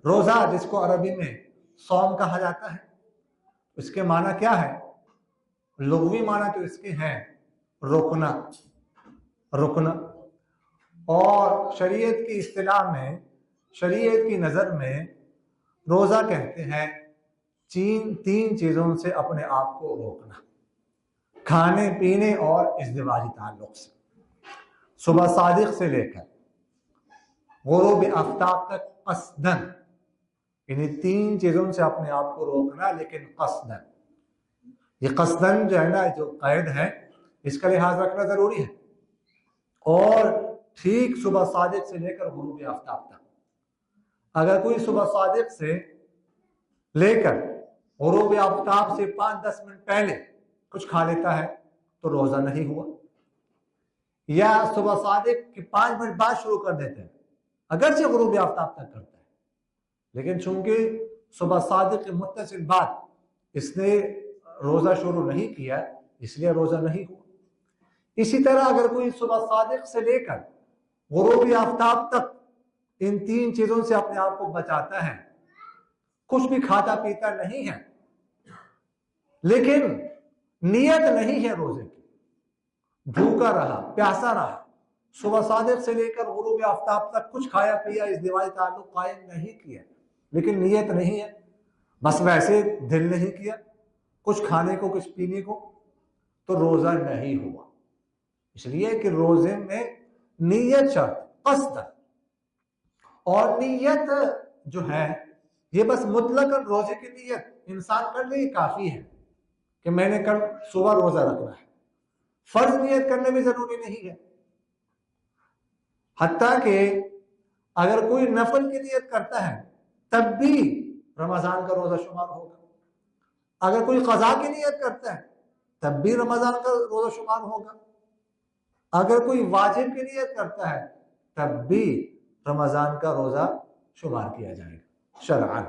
रोजा जिसको अरबी में सौम कहा जाता है, इसके माना क्या है? लुग़वी माना तो इसके हैं रुकना, रुकना। और शरीयत की इस्तिलाह में, शरीयत की नजर में रोजा कहते हैं तीन चीजों से अपने आप को रोकना, खाने पीने और इज़्दिवाजी ताल्लुक से। सुबह सादिक से लेकर गुरूब आफ्ताब तक कसदन, इन्हीं तीन चीजों से अपने आप को रोकना, लेकिन कसदन। ये कसदन जो है ना, जो कैद है, इसका लिहाज रखना जरूरी है। और ठीक सुबह सादिक से लेकर गुरूब आफ्ताब तक, अगर कोई सुबह सादिक से लेकर गुरूब आफ्ताब से 5-10 मिनट पहले कुछ खा लेता है तो रोजा नहीं हुआ। या सुबह सादिक के 5 मिनट बाद शुरू कर देते हैं, अगरचे गुरूब आफ्ताब तक करता है, लेकिन चूंकि सुबह सादिक के मुत्तसिल बाद इसने रोजा शुरू नहीं किया, इसलिए रोजा नहीं हुआ। इसी तरह अगर कोई सुबह सादिक से लेकर गुरूब आफ्ताब तक इन तीन चीजों से अपने आप को बचाता है, कुछ भी खाता पीता नहीं है, लेकिन नियत नहीं है रोजे की, भूखा रहा, प्यासा रहा, सुबह सादिक से लेकर गुरूब आफ्ताब तक कुछ खाया पिया, इस दिवाई ताल्लुक कायम नहीं किया, लेकिन नियत नहीं है, बस वैसे दिल नहीं किया कुछ खाने को कुछ पीने को, तो रोजा नहीं हुआ। इसलिए कि रोजे में नीयत शर्त, कस्द। और नीयत जो है ये बस मुतलकन रोजे की नीयत इंसान कर ले काफी है कि मैंने कल सुबह रोजा रखना है। फर्ज नियत करने में जरूरी नहीं है, हत्ता कि अगर कोई नफल की नियत करता है तब भी रमजान का रोजा शुमार होगा। अगर कोई कज़ा की नियत करता है तब भी रमजान का रोजा शुमार होगा। अगर कोई वाजिब की नियत करता है तब भी रमजान का रोजा शुमार किया जाएगा शरअन।